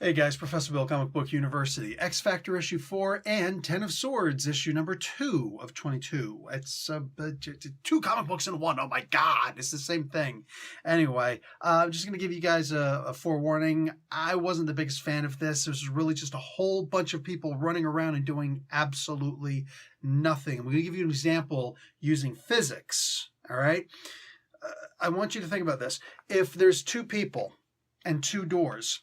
Hey guys, Professor Bill, Comic Book University. X Factor issue 4 and 10 of Swords issue number 2 of 22. It's two comic books in one. Oh my god, it's the same thing. Anyway, I'm just going to give you guys a forewarning. I wasn't the biggest fan of this. This was really just a whole bunch of people running around and doing absolutely nothing. I'm going to give you an example using physics, all right? I want you to think about this. If there's two people and two doors,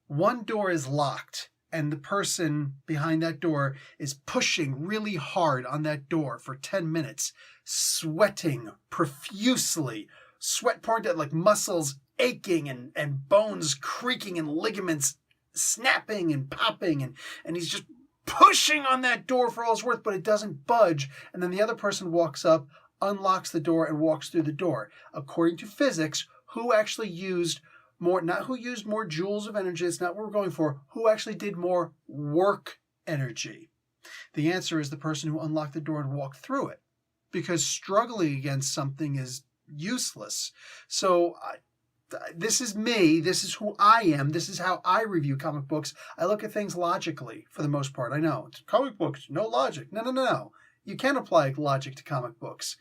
one door is locked and the person behind that door is pushing really hard on that door for 10 minutes, sweating profusely, sweat pouring down, like muscles aching and bones creaking and ligaments snapping and popping, and he's just pushing on that door for all it's worth, but it doesn't budge. And then the other person walks up, unlocks the door, and walks through the door. According to physics, who actually used more, not who used more joules of energy, it's not what we're going for, who actually did more work energy? The answer is the person who unlocked the door and walked through it, because struggling against something is useless. So this is me, this is who I am, this is how I review comic books. I look at things logically for the most part. I know, it's comic books, no logic. No. You can apply logic to comic books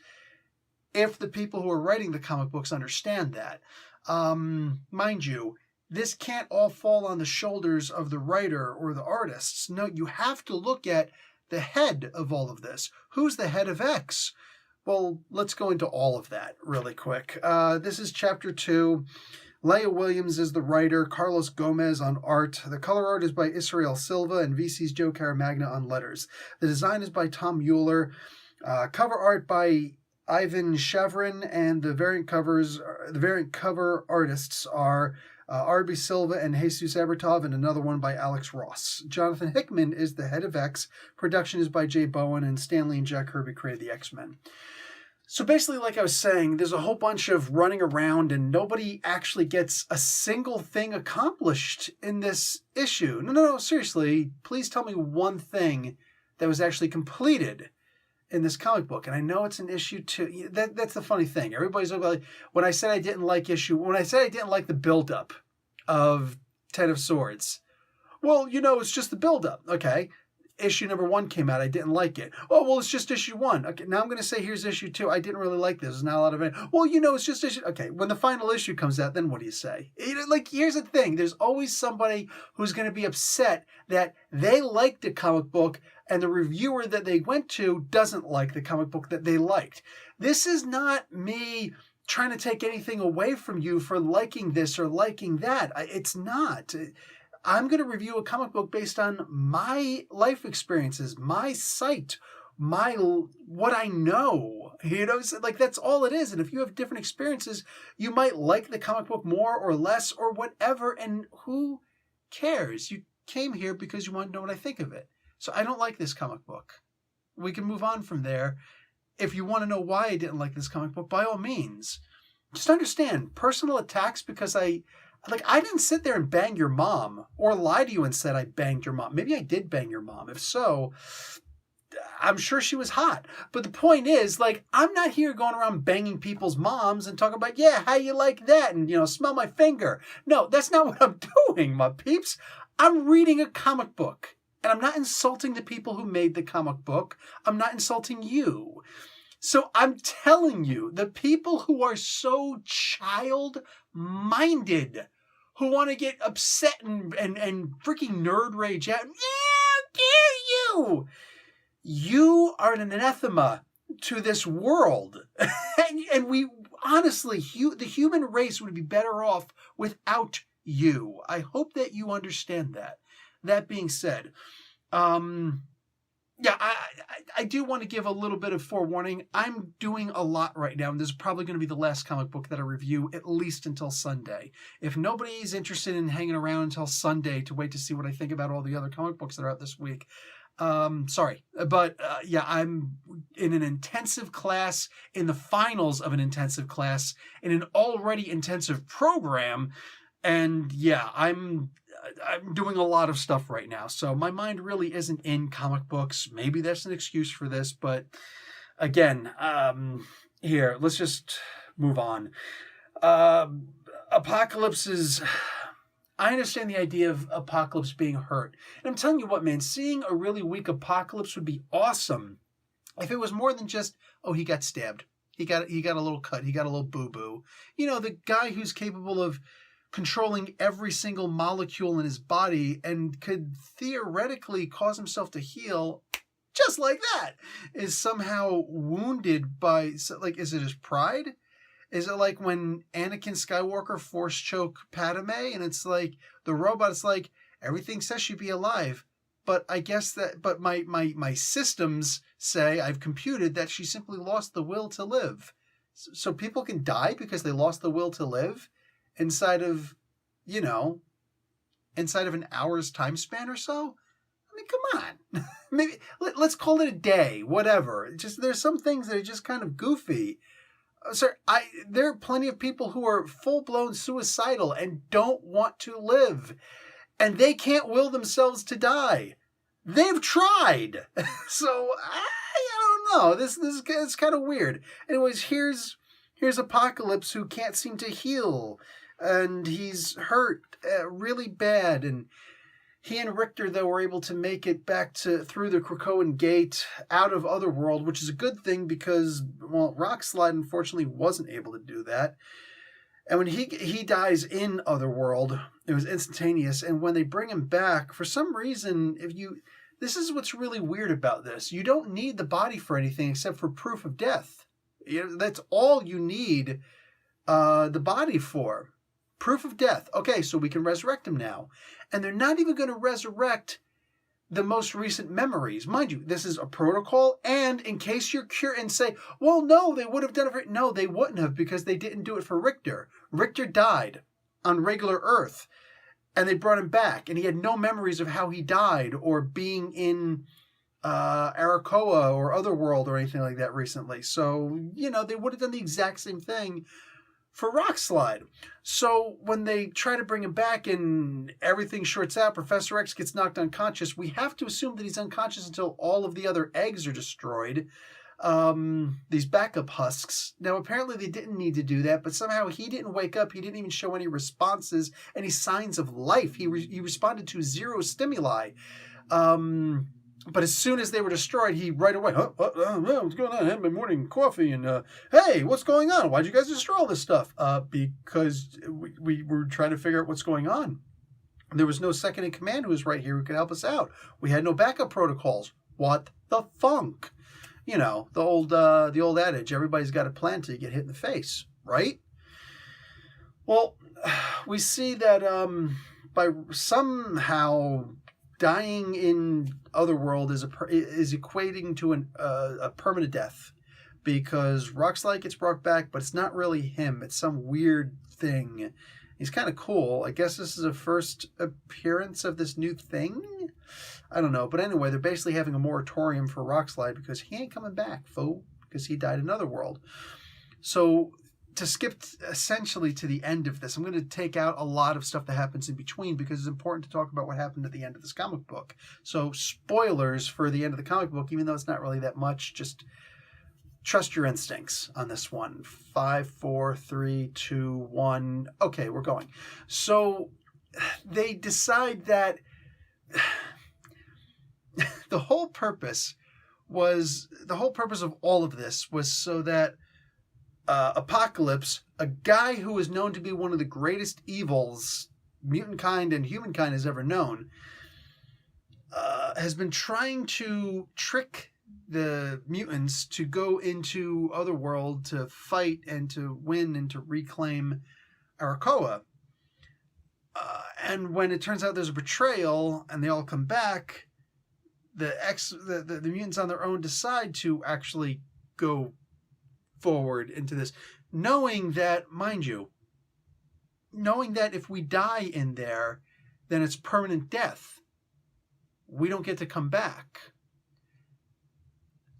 if the people who are writing the comic books understand that. Mind you, this can't all fall on the shoulders of the writer or the artists. No, you have to look at the head of all of this. Who's the head of X? Well, let's go into all of that really quick. This is chapter 2. Leia Williams is the writer, Carlos Gomez on art. The color art is by Israel Silva and VC's Joe Caramagna on letters. The design is by Tom Mueller. Cover art by Ivan Shavrin, and the variant cover artists are R.B. Silva and Jesus Abertov, and another one by Alex Ross. Jonathan Hickman is the head of X. Production is by Jay Bowen, and Stanley and Jack Kirby created the X-Men. So basically, like I was saying, there's a whole bunch of running around and nobody actually gets a single thing accomplished in this issue. No, seriously, please tell me one thing that was actually completed in this comic book. And I know it's an issue 2. That's the funny thing. Everybody's like, when I said I didn't like the buildup of 10 of Swords, well, it's just the buildup. Okay. Issue number 1 came out. I didn't like it. Oh, well, it's just issue 1. Okay, now I'm going to say here's issue 2. I didn't really like this. There's not a lot of it. Well, it's just issue. Okay, when the final issue comes out, then what do you say? Here's the thing. There's always somebody who's going to be upset that they liked a comic book and the reviewer that they went to doesn't like the comic book that they liked. This is not me trying to take anything away from you for liking this or liking that. It's not. I'm going to review a comic book based on my life experiences, my sight, what I know. That's all it is. And if you have different experiences, you might like the comic book more or less or whatever. And who cares? You came here because you want to know what I think of it. So I don't like this comic book. We can move on from there. If you want to know why I didn't like this comic book, by all means. Just understand, personal attacks because I didn't sit there and bang your mom or lie to you and said I banged your mom. Maybe I did bang your mom. If so, I'm sure she was hot. But the point is, I'm not here going around banging people's moms and talking about, yeah, how you like that? And, smell my finger. No, that's not what I'm doing, my peeps. I'm reading a comic book. And I'm not insulting the people who made the comic book. I'm not insulting you. So I'm telling you, the people who are so child-minded, who want to get upset and freaking nerd rage out, how dare you? You are an anathema to this world. and we, honestly, the human race would be better off without you. I hope that you understand that. That being said, I do want to give a little bit of forewarning. I'm doing a lot right now, and this is probably going to be the last comic book that I review, at least until Sunday. If nobody's interested in hanging around until Sunday to wait to see what I think about all the other comic books that are out this week, sorry. But I'm in an intensive class, in the finals of an intensive class, in an already intensive program, and I'm doing a lot of stuff right now, so my mind really isn't in comic books. Maybe that's an excuse for this, but again, here, let's just move on. Apocalypse is I understand the idea of Apocalypse being hurt. And I'm telling you what, man, seeing a really weak Apocalypse would be awesome. If it was more than just, oh, he got stabbed. He got a little cut. He got a little boo-boo. You know, the guy who's capable of controlling every single molecule in his body and could theoretically cause himself to heal just like that is somehow wounded by, like, is it his pride? Is it like when Anakin Skywalker force choke Padme and it's like the robot is like, everything says she'd be alive, but I guess but my systems say, I've computed that she simply lost the will to live. So people can die because they lost the will to live inside of, inside of an hour's time span or so? I mean, come on. Maybe let's call it a day, whatever. Just there's some things that are just kind of goofy. Sir, there are plenty of people who are full-blown suicidal and don't want to live. And they can't will themselves to die. They've tried. So, I don't know. This is kind of weird. Anyways, here's Apocalypse who can't seem to heal. And he's hurt really bad. And he and Richter, though, were able to make it back through the Krakoan gate out of Otherworld, which is a good thing because, well, Rockslide unfortunately wasn't able to do that. And when he dies in Otherworld, it was instantaneous. And when they bring him back, for some reason, this is what's really weird about this. You don't need the body for anything except for proof of death. That's all you need the body for. Proof of death. Okay, so we can resurrect him now. And they're not even going to resurrect the most recent memories. Mind you, this is a protocol, and in case you're curious and say, well, no, they would have done it for... No, they wouldn't have because they didn't do it for Richter. Richter died on regular Earth, and they brought him back, and he had no memories of how he died or being in Arakoa or Otherworld or anything like that recently. So, they would have done the exact same thing for Rockslide. So when they try to bring him back and everything shorts out, Professor X gets knocked unconscious, we have to assume that he's unconscious until all of the other eggs are destroyed. These backup husks. Now, apparently they didn't need to do that, but somehow he didn't wake up. He didn't even show any responses, any signs of life. He responded to 0 stimuli. But as soon as they were destroyed, he right away, what's going on? I had my morning coffee and, hey, what's going on? Why'd you guys destroy all this stuff? Because we were trying to figure out what's going on. There was no second in command who was right here who could help us out. We had no backup protocols. What the funk? The old adage, everybody's got a plan till you get hit in the face, right? Well, we see that by somehow dying in Otherworld is equating to a permanent death because Rockslide gets brought back, but it's not really him. It's some weird thing. He's kind of cool. I guess this is a first appearance of this new thing. I don't know. But anyway, they're basically having a moratorium for Rockslide because he ain't coming back, fool, because he died in Otherworld. So to skip essentially to the end of this, I'm going to take out a lot of stuff that happens in between because it's important to talk about what happened at the end of this comic book. So spoilers for the end of the comic book, even though it's not really that much, just trust your instincts on this one. 5, 4, 3, 2, 1. Okay, we're going. So they decide that the whole purpose of all of this was so that Apocalypse, a guy who is known to be one of the greatest evils mutant kind and humankind has ever known, has been trying to trick the mutants to go into Otherworld to fight and to win and to reclaim Arakoa. And when it turns out there's a betrayal and they all come back, the mutants on their own decide to actually go forward into this, knowing that, mind you, if we die in there, then it's permanent death. We don't get to come back.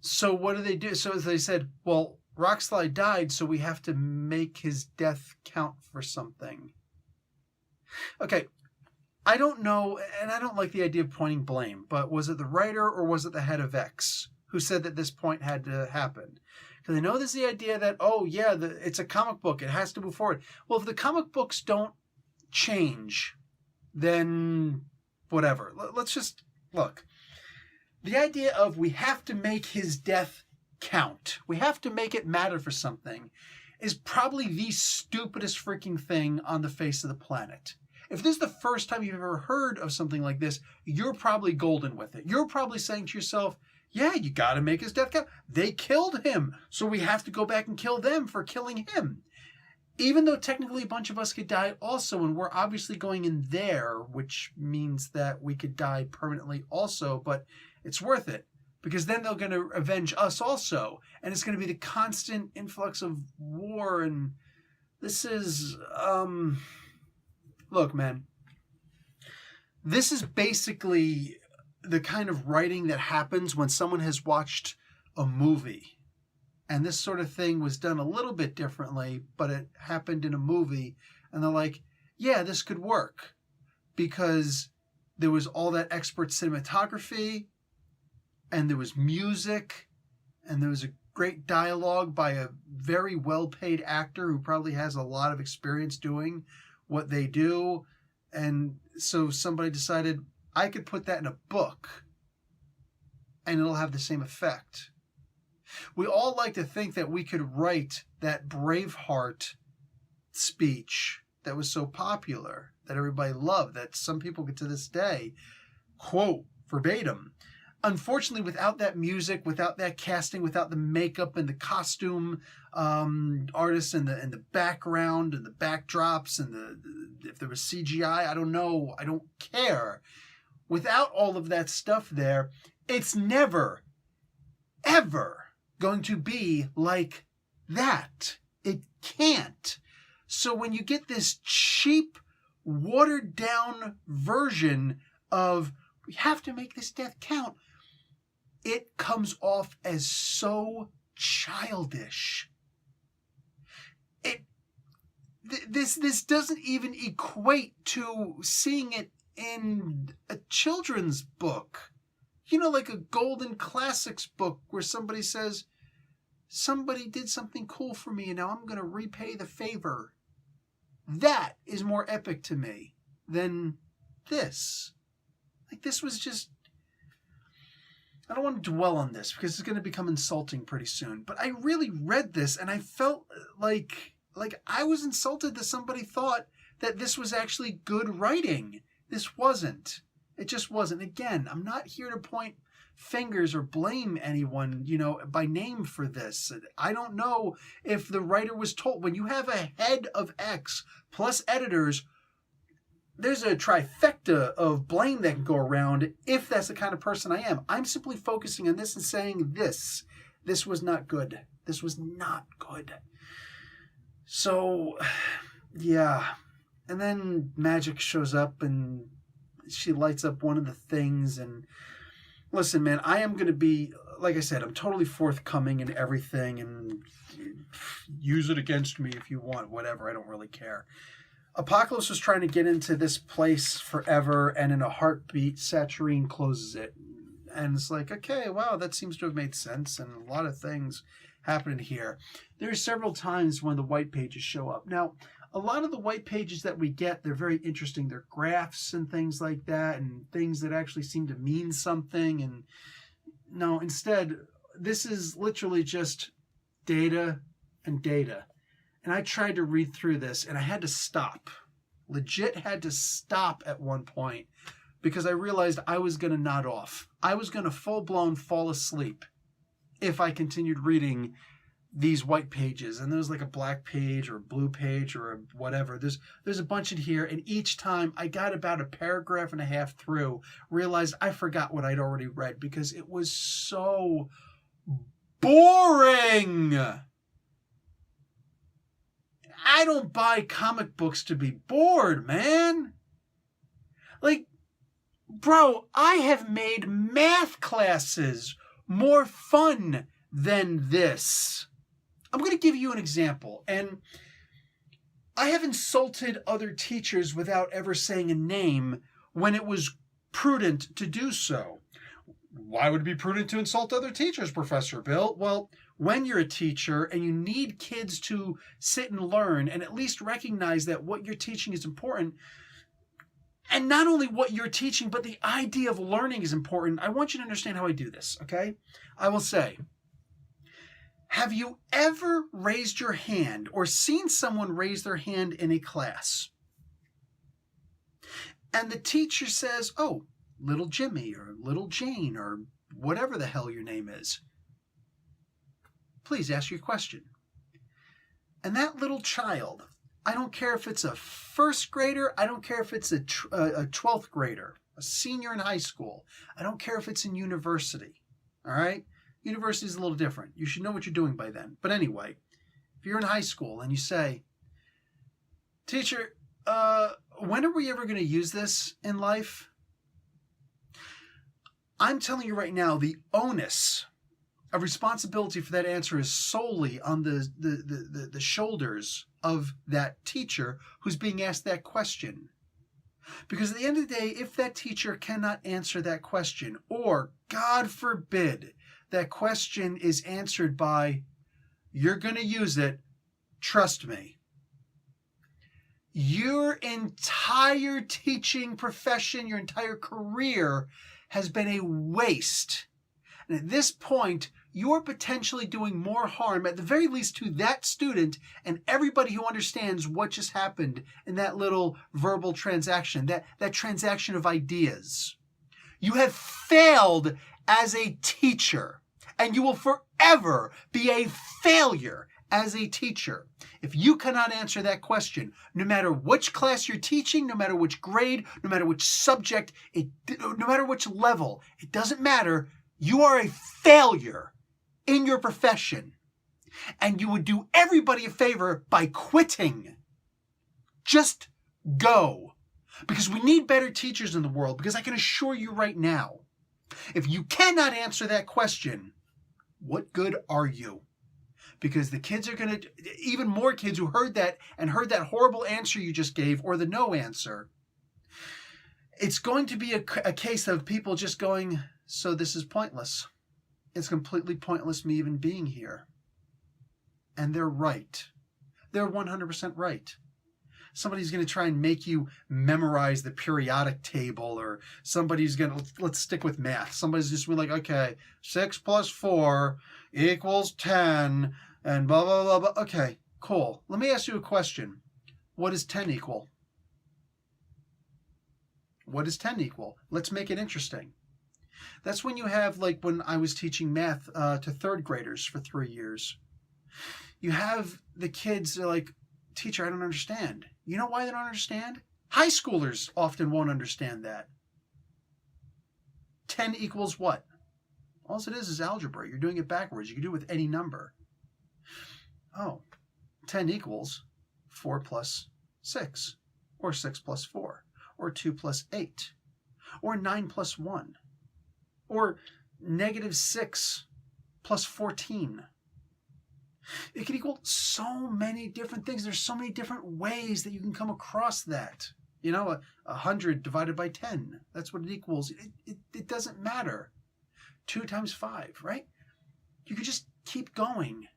So what do? So they said, well, Rockslide died, so we have to make his death count for something. Okay, I don't know, and I don't like the idea of pointing blame, but was it the writer or was it the head of X who said that this point had to happen? Because I know there's the idea that, it's a comic book, it has to move forward. Well, if the comic books don't change then whatever. Let's just look. The idea of we have to make his death count, we have to make it matter for something, is probably the stupidest freaking thing on the face of the planet. If this is the first time you've ever heard of something like this, you're probably golden with it. You're probably saying to yourself, yeah, you got to make his death count. They killed him, so we have to go back and kill them for killing him. Even though technically a bunch of us could die also, and we're obviously going in there, which means that we could die permanently also, but it's worth it. Because then they're going to avenge us also. And it's going to be the constant influx of war. And this is, look, man. This is basically the kind of writing that happens when someone has watched a movie. And this sort of thing was done a little bit differently, but it happened in a movie. And they're like, yeah, this could work. Because there was all that expert cinematography, and there was music, and there was a great dialogue by a very well-paid actor who probably has a lot of experience doing what they do. And so somebody decided, I could put that in a book, and it'll have the same effect. We all like to think that we could write that Braveheart speech that was so popular, that everybody loved, that some people to this day quote verbatim. Unfortunately, without that music, without that casting, without the makeup and the costume artists and the background and the backdrops and if there was CGI, I don't know, I don't care. Without all of that stuff there, it's never, ever going to be like that. It can't. So when you get this cheap, watered down version of we have to make this death count, it comes off as so childish. This doesn't even equate to seeing it in a children's book. You know, like a golden classics book where somebody says, somebody did something cool for me and now I'm going to repay the favor. That is more epic to me than this. Like, this was just... I don't want to dwell on this because it's going to become insulting pretty soon. But I really read this and I felt like I was insulted that somebody thought that this was actually good writing. This wasn't. It just wasn't. Again, I'm not here to point fingers or blame anyone, by name for this. I don't know if the writer was told. When you have a head of X plus editors, there's a trifecta of blame that can go around if that's the kind of person I am. I'm simply focusing on this and saying this. This was not good. This was not good. So, yeah. And then Magic shows up and she lights up one of the things. And listen, man, I am going to be, like I said, I'm totally forthcoming in everything. And use it against me if you want, whatever. I don't really care. Apocalypse was trying to get into this place forever, and in a heartbeat, Saturine closes it. And it's like, okay, wow, that seems to have made sense, and a lot of things happening here. There's several times when the white pages show up. Now, a lot of the white pages that we get, they're very interesting. They're graphs and things like that, and things that actually seem to mean something. And no, instead, this is literally just data and data. And I tried to read through this, and I had to stop. Legit had to stop at one point because I realized I was going to nod off. I was going to full-blown fall asleep if I continued reading these white pages. And there's like a black page or a blue page or a whatever. There's a bunch in here, and each time I got about a paragraph and a half through, realized I forgot what I'd already read because it was so boring. I don't buy comic books to be bored, man. Like, bro, I have made math classes more fun than this. I'm going to give you an example. And I have insulted other teachers without ever saying a name when it was prudent to do so. Why would it be prudent to insult other teachers, Professor Bill? Well, when you're a teacher and you need kids to sit and learn and at least recognize that what you're teaching is important, And not only what you're teaching, but the idea of learning is important. I want you to understand how I do this, okay? I will say, have you ever raised your hand or seen someone raise their hand in a class? And the teacher says, oh, little Jimmy or little Jane or whatever the hell your name is, please ask your question. And that little child, I don't care if it's a first grader, I don't care if it's a 12th grader, a senior in high school, I don't care if it's in university, all right? University is a little different. You should know what you're doing by then. But anyway, if you're in high school and you say, teacher, when are we ever going to use this in life? I'm telling you right now, the onus of responsibility for that answer is solely on the shoulders of that teacher who's being asked that question. Because at the end of the day, if that teacher cannot answer that question, or God forbid, that question is answered by, you're going to use it, trust me, your entire teaching profession, your entire career has been a waste. And at this point, you're potentially doing more harm, at the very least, to that student and everybody who understands what just happened in that little verbal transaction, that transaction of ideas. You have failed as a teacher, and you will forever be a failure as a teacher. If you cannot answer that question, no matter which class you're teaching, no matter which grade, no matter which subject, no matter which level, it doesn't matter. You are a failure in your profession. And you would do everybody a favor by quitting. Just go. Because we need better teachers in the world. Because I can assure you right now, if you cannot answer that question, what good are you? Because the kids are going to, even more kids who heard that and heard that horrible answer you just gave, or the no answer, it's going to be a case of people just going, so this is pointless. It's completely pointless me even being here. And they're right. They're 100% right. Somebody's going to try and make you memorize the periodic table, or somebody's going to, let's stick with math. Somebody's just going to be like, okay, 6 plus 4 equals 10, and blah, blah, blah, blah. Okay, cool. Let me ask you a question. What does 10 equal? What does 10 equal? Let's make it interesting. That's when you have, like when I was teaching math to third graders for 3 years. You have the kids are like, teacher, I don't understand. You know why they don't understand? High schoolers often won't understand that. 10 equals what? All it is algebra. You're doing it backwards. You can do it with any number. Oh, 10 equals 4 plus 6, or 6 plus 4, or 2 plus 8, or 9 plus 1, or negative 6 plus 14. It can equal so many different things. There's so many different ways that you can come across that. You know, 100 divided by 10. That's what it equals. It doesn't matter. 2 times 5, right? You could just keep going.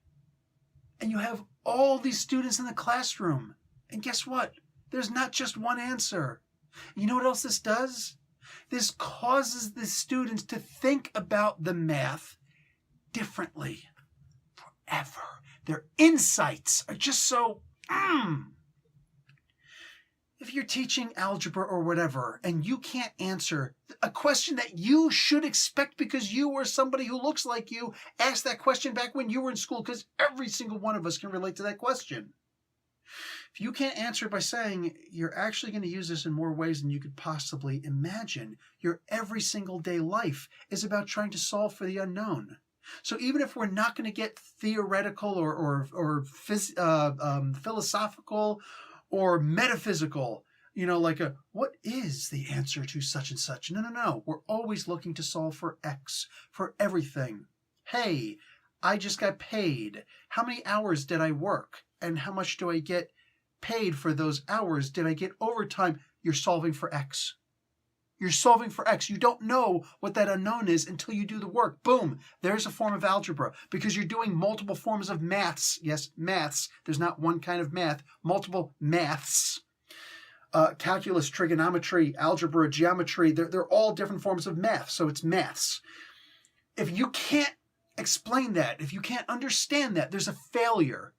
And you have all these students in the classroom. And guess what? There's not just one answer. You know what else this does? This causes the students to think about the math differently. Forever. Their insights are just so, If you're teaching algebra or whatever, and you can't answer a question that you should expect because you or somebody who looks like you asked that question back when you were in school, because every single one of us can relate to that question. If you can't answer it by saying you're actually going to use this in more ways than you could possibly imagine, your every single day life is about trying to solve for the unknown. So even if we're not going to get theoretical or philosophical or metaphysical, you know, like what is the answer to such and such? No. We're always looking to solve for X, for everything. Hey, I just got paid. How many hours did I work? And how much do I get paid for those hours? Did I get overtime? You're solving for X. You're solving for X. You don't know what that unknown is until you do the work. Boom. There's a form of algebra, because you're doing multiple forms of maths. Yes, maths. There's not one kind of math. Multiple maths calculus, trigonometry, algebra, geometry. They're all different forms of math, so it's maths. If you can't explain that, if you can't understand that, there's a failure.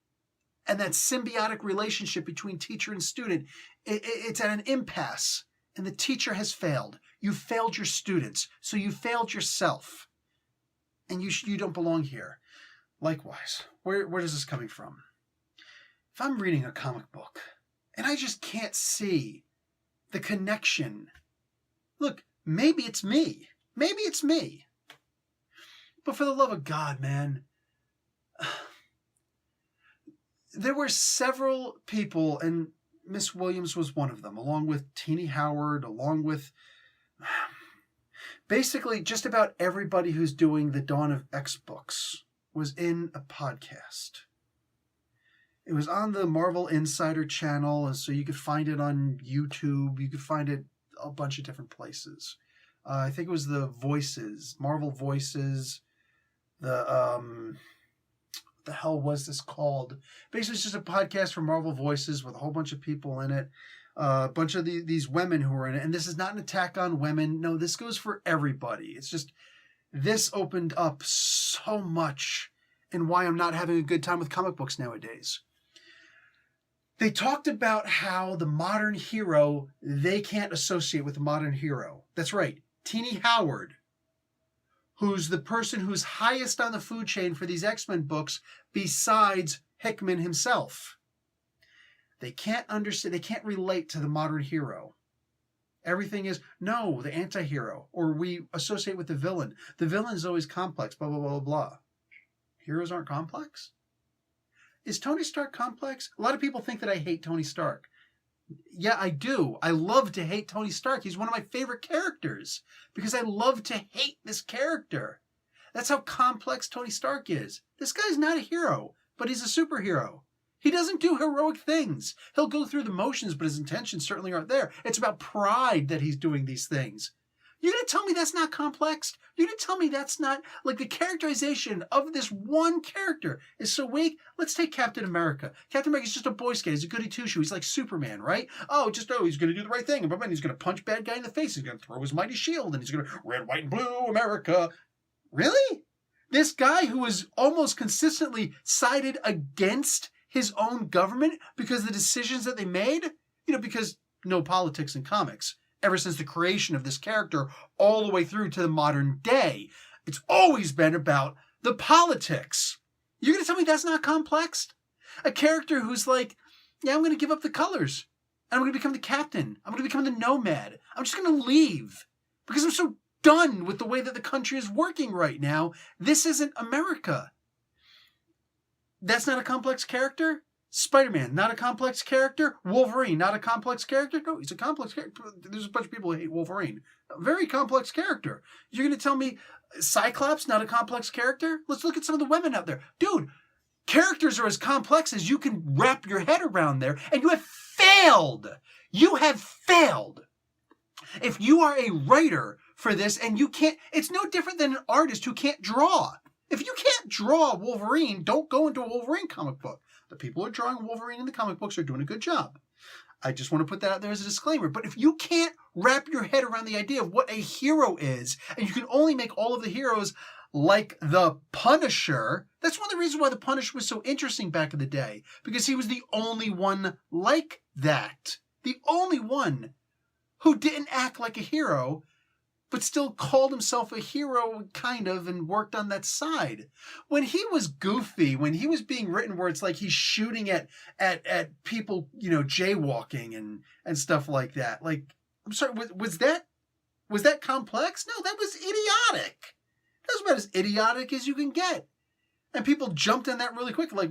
And that symbiotic relationship between teacher and student, it's at an impasse. And the teacher has failed. You failed your students, so you failed yourself. And you don't belong here. Likewise, where is this coming from? If I'm reading a comic book and I just can't see the connection, look, maybe it's me. Maybe it's me. But for the love of God, man, there were several people, and Miss Williams was one of them, along with Teenie Howard, along with basically just about everybody who's doing the Dawn of X books was in a podcast. It was on the Marvel Insider channel, so you could find it on YouTube. You could find it a bunch of different places. I think it was the Voices, Marvel Voices, what the hell was this called? Basically, it's just a podcast for Marvel Voices with a whole bunch of people in it. A bunch of these women who are in it. And this is not an attack on women. No, this goes for everybody. It's just, this opened up so much and why I'm not having a good time with comic books nowadays. They talked about how the modern hero, they can't associate with the modern hero. That's right. Teenie Howard, who's the person who's highest on the food chain for these X-Men books besides Hickman himself. They can't understand, they can't relate to the modern hero. Everything is, no, the anti-hero, or we associate with the villain. The villain is always complex, blah, blah, blah, blah. Heroes aren't complex? Is Tony Stark complex? A lot of people think that I hate Tony Stark. Yeah, I do. I love to hate Tony Stark. He's one of my favorite characters because I love to hate this character. That's how complex Tony Stark is. This guy's not a hero, but he's a superhero. He doesn't do heroic things. He'll go through the motions, but his intentions certainly aren't there. It's about pride that he's doing these things. You're going to tell me that's not complex? You're going to tell me that's not, like, the characterization of this one character is so weak? Let's take Captain America. Captain America's just a Boy Scout. He's a goody two-shoe. He's like Superman, right? He's going to do the right thing. And he's going to punch bad guy in the face. He's going to throw his mighty shield. And he's going to red, white, and blue, America. Really? This guy who was almost consistently sided against his own government because of the decisions that they made? Because no politics in comics. Ever since the creation of this character all the way through to the modern day. It's always been about the politics. You're going to tell me that's not complex? A character who's like, yeah, I'm going to give up the colors. And I'm going to become the captain. I'm going to become the nomad. I'm just going to leave. Because I'm so done with the way that the country is working right now. This isn't America. That's not a complex character? Spider-Man, not a complex character. Wolverine, not a complex character. No, he's a complex character. There's a bunch of people who hate Wolverine. A very complex character. You're going to tell me Cyclops, not a complex character? Let's look at some of the women out there. Dude, characters are as complex as you can wrap your head around there, and you have failed. You have failed. If you are a writer for this and you can't, it's no different than an artist who can't draw. If you can't draw Wolverine, don't go into a Wolverine comic book. The people who are drawing Wolverine in the comic books are doing a good job. I just want to put that out there as a disclaimer. But if you can't wrap your head around the idea of what a hero is, and you can only make all of the heroes like the Punisher, that's one of the reasons why the Punisher was so interesting back in the day. Because he was the only one like that. The only one who didn't act like a hero, but still called himself a hero, kind of, and worked on that side. When he was goofy, when he was being written where it's like he's shooting at people, jaywalking and stuff like that. Like, I'm sorry, was that complex? No, that was idiotic. That was about as idiotic as you can get. And people jumped on that really quick, like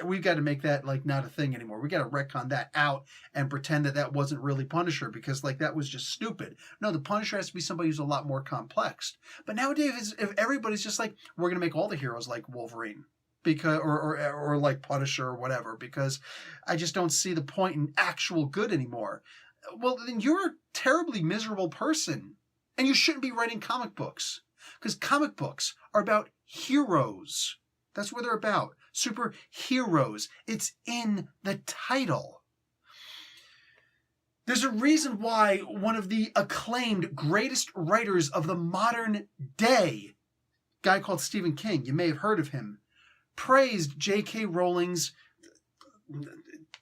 we've got to make that like not a thing anymore. We got to retcon that out and pretend that wasn't really Punisher because like that was just stupid. No, the Punisher has to be somebody who's a lot more complex. But nowadays, if everybody's just like, we're going to make all the heroes like Wolverine because or like Punisher or whatever, because I just don't see the point in actual good anymore. Well, then you're a terribly miserable person and you shouldn't be writing comic books because comic books are about heroes. That's what they're about. Superheroes. It's in the title. There's a reason why one of the acclaimed greatest writers of the modern day, a guy called Stephen King, you may have heard of him, praised J.K. Rowling's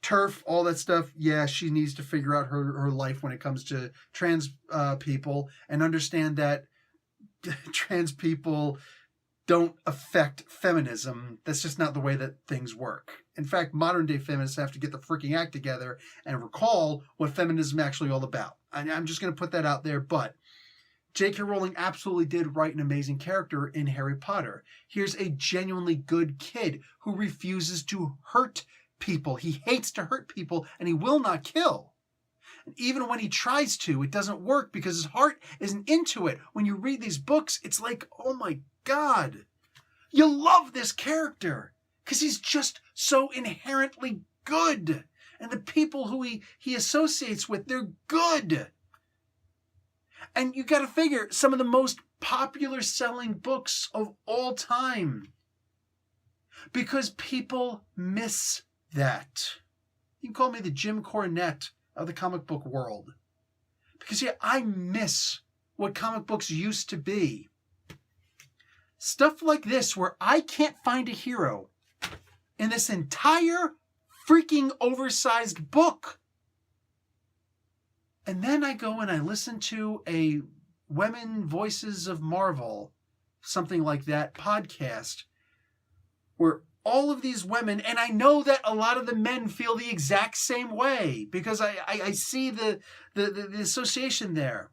turf, all that stuff. Yeah, she needs to figure out her life when it comes to trans people and understand that trans people don't affect feminism. That's just not the way that things work. In fact, modern day feminists have to get the freaking act together and recall what feminism is actually all about. I'm just going to put that out there, but J.K. Rowling absolutely did write an amazing character in Harry Potter. Here's a genuinely good kid who refuses to hurt people. He hates to hurt people, and he will not kill. And even when he tries to, it doesn't work because his heart isn't into it. When you read these books, it's like, oh my God, you love this character because he's just so inherently good. And the people who he associates with, they're good. And you got to figure, some of the most popular selling books of all time. Because people miss that. You can call me the Jim Cornette of the comic book world. Because yeah, I miss what comic books used to be. Stuff like this where I can't find a hero in this entire freaking oversized book. And then I go and I listen to a Women Voices of Marvel, something like that, podcast, where all of these women, and I know that a lot of the men feel the exact same way, because I see the association there.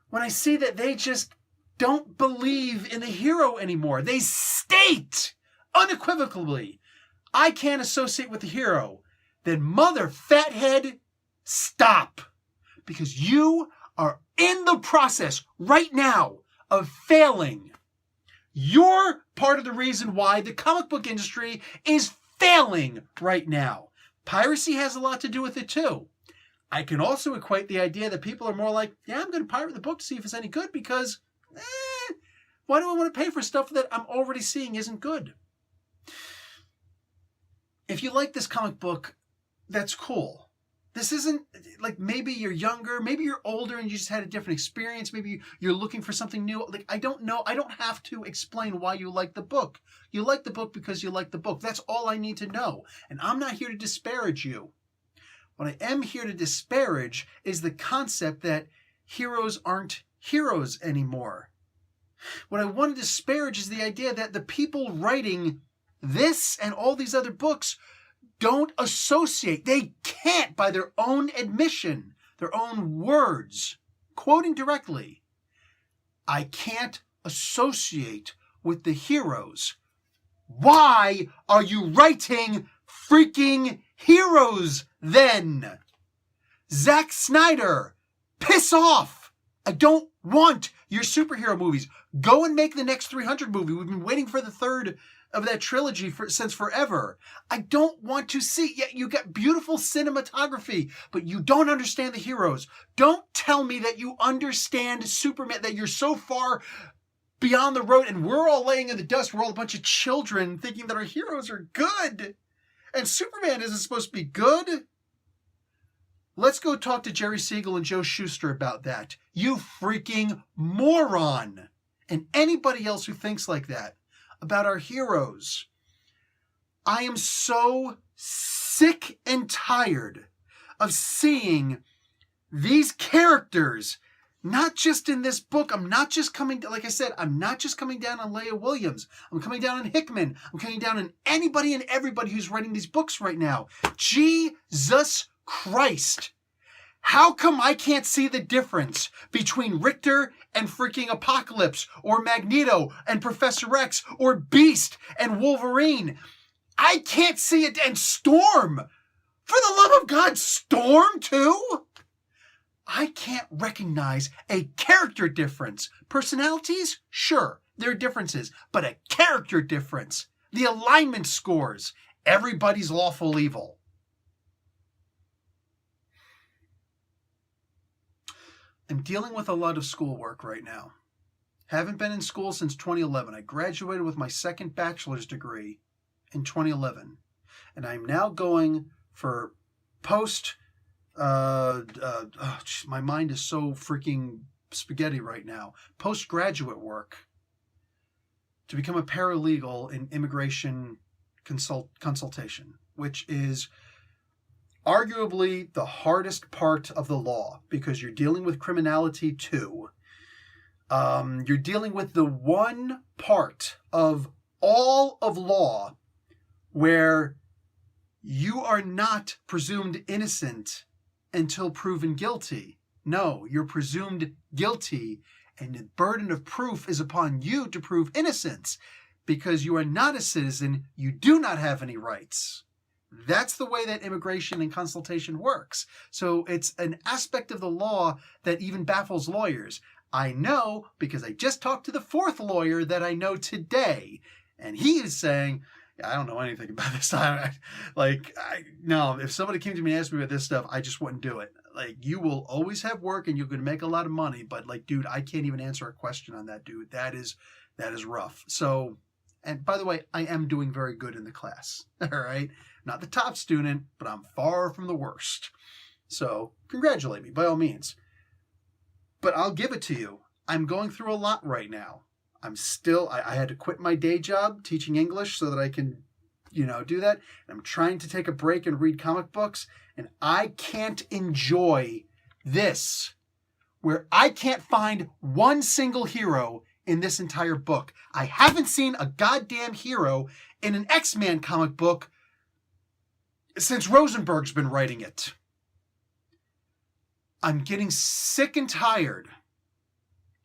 When I see that they just don't believe in the hero anymore. They state unequivocally, I can't associate with the hero. Then mother fathead, stop. Because you are in the process right now of failing. You're part of the reason why the comic book industry is failing right now. Piracy has a lot to do with it too. I can also equate the idea that people are more like, yeah, I'm going to pirate the book to see if it's any good because, why do I want to pay for stuff that I'm already seeing isn't good? If you like this comic book, that's cool. This isn't like, maybe you're younger, maybe you're older and you just had a different experience. Maybe you're looking for something new. Like, I don't know. I don't have to explain why you like the book. You like the book because you like the book. That's all I need to know. And I'm not here to disparage you. What I am here to disparage is the concept that heroes aren't heroes anymore. What I want to disparage is the idea that the people writing this and all these other books don't associate. They can't, by their own admission, their own words, quoting directly, I can't associate with the heroes. Why are you writing freaking heroes then? Zack Snyder, piss off. I don't want your superhero movies. Go and make the next 300 movie. We've been waiting for the third of that trilogy since forever. I don't want to see. Yeah, you got beautiful cinematography, but you don't understand the heroes. Don't tell me that you understand Superman, that you're so far beyond the road and we're all laying in the dust. We're all a bunch of children thinking that our heroes are good. And Superman isn't supposed to be good. Let's go talk to Jerry Siegel and Joe Shuster about that. You freaking moron. And anybody else who thinks like that about our heroes. I am so sick and tired of seeing these characters, not just in this book. I'm not just coming, like I said, I'm not just coming down on Leah Williams. I'm coming down on Hickman. I'm coming down on anybody and everybody who's writing these books right now. Jesus Christ. How come I can't see the difference between Richter and freaking Apocalypse, or Magneto and Professor X, or Beast and Wolverine? I can't see it. And Storm. For the love of God, Storm too? I can't recognize a character difference. Personalities? Sure, there are differences, but a character difference. The alignment scores. Everybody's lawful evil. I'm dealing with a lot of schoolwork right now. Haven't been in school since 2011. I graduated with my second bachelor's degree in 2011. And I'm now going for post My mind is so freaking spaghetti right now. Postgraduate work to become a paralegal in immigration consultation, which is arguably the hardest part of the law because you're dealing with criminality too. You're dealing with the one part of all of law where you are not presumed innocent until proven guilty. No, you're presumed guilty, and the burden of proof is upon you to prove innocence. Because you are not a citizen, you do not have any rights. That's the way that immigration and consultation works. So it's an aspect of the law that even baffles lawyers. I know because I just talked to the fourth lawyer that I know today, and he is saying, I don't know anything about this. No, if somebody came to me and asked me about this stuff, I just wouldn't do it. Like, you will always have work and you're going to make a lot of money, but like, dude, I can't even answer a question on that, dude. That is rough. So, and by the way, I am doing very good in the class. All right. Not the top student, but I'm far from the worst. So congratulate me by all means. But I'll give it to you. I'm going through a lot right now. I had to quit my day job teaching English so that I can, do that. And I'm trying to take a break and read comic books. And I can't enjoy this, where I can't find one single hero in this entire book. I haven't seen a goddamn hero in an X-Men comic book since Rosenberg's been writing it. I'm getting sick and tired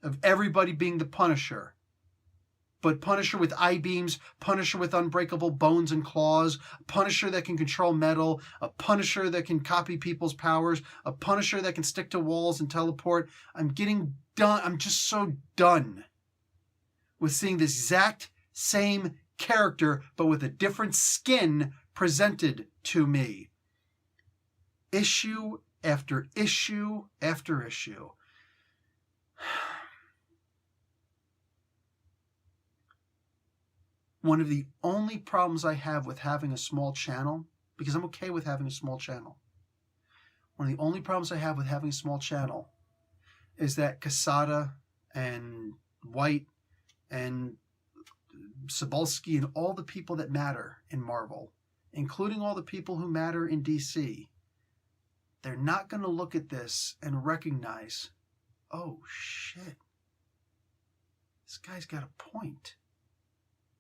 of everybody being the Punisher. But Punisher with I-beams, Punisher with unbreakable bones and claws, a Punisher that can control metal, a Punisher that can copy people's powers, a Punisher that can stick to walls and teleport. I'm getting done. I'm just so done with seeing the exact same character, but with a different skin presented to me. Issue after issue after issue. One of the only problems I have with having a small channel, because I'm okay with having a small channel, one of the only problems I have with having a small channel is that Quesada and White and Cebulski and all the people that matter in Marvel, including all the people who matter in DC, they're not going to look at this and recognize, oh shit, this guy's got a point.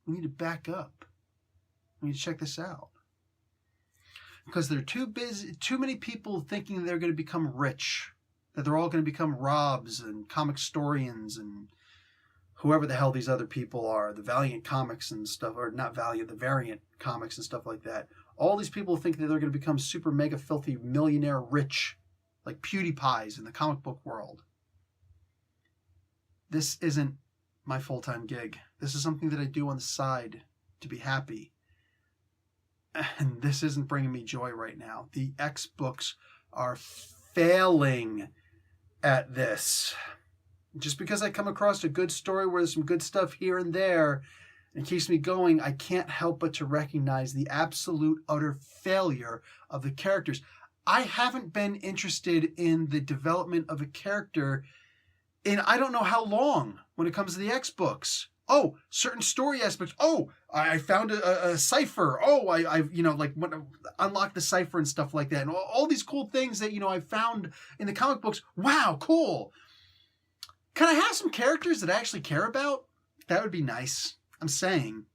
We need to back up. We need to check this out. Because they're too busy, too many people thinking they're going to become rich, that they're all going to become Robs and comic storians and whoever the hell these other people are, the Valiant Comics and stuff, or not Valiant, the Variant Comics and stuff like that. All these people think that they're going to become super mega filthy millionaire rich, like PewDiePies in the comic book world. This isn't my full-time gig. This is something that I do on the side to be happy. And this isn't bringing me joy right now. The X books are failing at this. Just because I come across a good story where there's some good stuff here and there and it keeps me going, I can't help but to recognize the absolute utter failure of the characters. I haven't been interested in the development of a character in I don't know how long when it comes to the X books. Oh, certain story aspects. Oh, I found a cipher. Oh, I've unlocked the cipher and stuff like that. And all these cool things that, I found in the comic books. Wow, cool. Can I have some characters that I actually care about? That would be nice. I'm saying.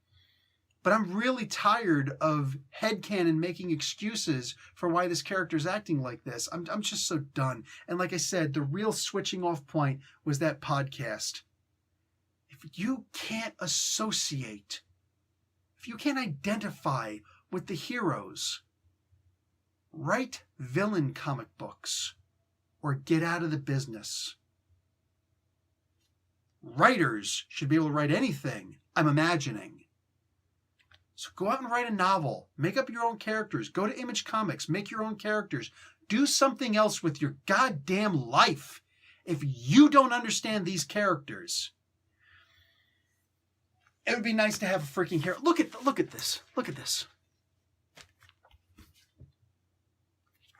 But I'm really tired of headcanon making excuses for why this character is acting like this. I'm just so done. And like I said, the real switching off point was that podcast. If you can't associate, if you can't identify with the heroes, write villain comic books or get out of the business. Writers should be able to write anything, I'm imagining. So go out and write a novel. Make up your own characters. Go to Image Comics. Make your own characters. Do something else with your goddamn life if you don't understand these characters. It would be nice to have a freaking hero. Look at this. Look at this.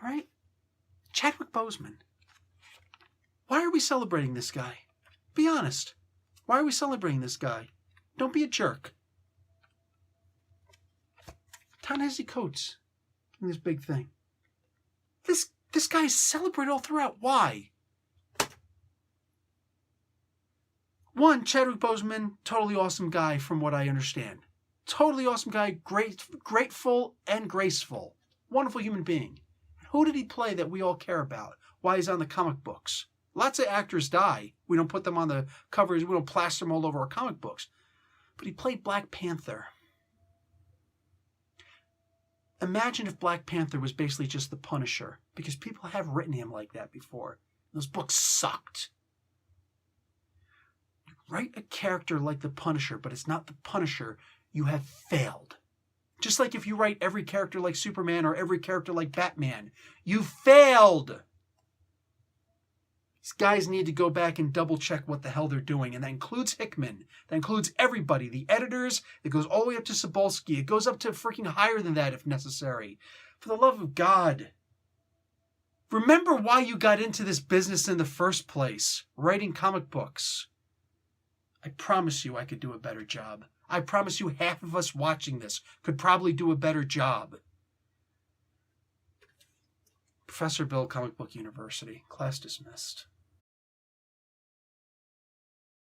All right? Chadwick Boseman. Why are we celebrating this guy? Be honest. Why are we celebrating this guy? Don't be a jerk. Ta-Nehisi Coates in this big thing. This guy is celebrated all throughout. Why? One, Chadwick Boseman, totally awesome guy from what I understand. Totally awesome guy, grateful and graceful. Wonderful human being. Who did he play that we all care about? Why he's on the comic books? Lots of actors die. We don't put them on the covers. We don't plaster them all over our comic books. But he played Black Panther. Imagine if Black Panther was basically just the Punisher, because people have written him like that before. Those books sucked. You write a character like the Punisher, but it's not the Punisher, you have failed. Just like if you write every character like Superman or every character like Batman, you failed. These guys need to go back and double check what the hell they're doing. And that includes Hickman. That includes everybody. The editors. It goes all the way up to Cebulski. It goes up to freaking higher than that if necessary. For the love of God. Remember why you got into this business in the first place. Writing comic books. I promise you I could do a better job. I promise you half of us watching this could probably do a better job. Professor Bill, Comic Book University. Class dismissed.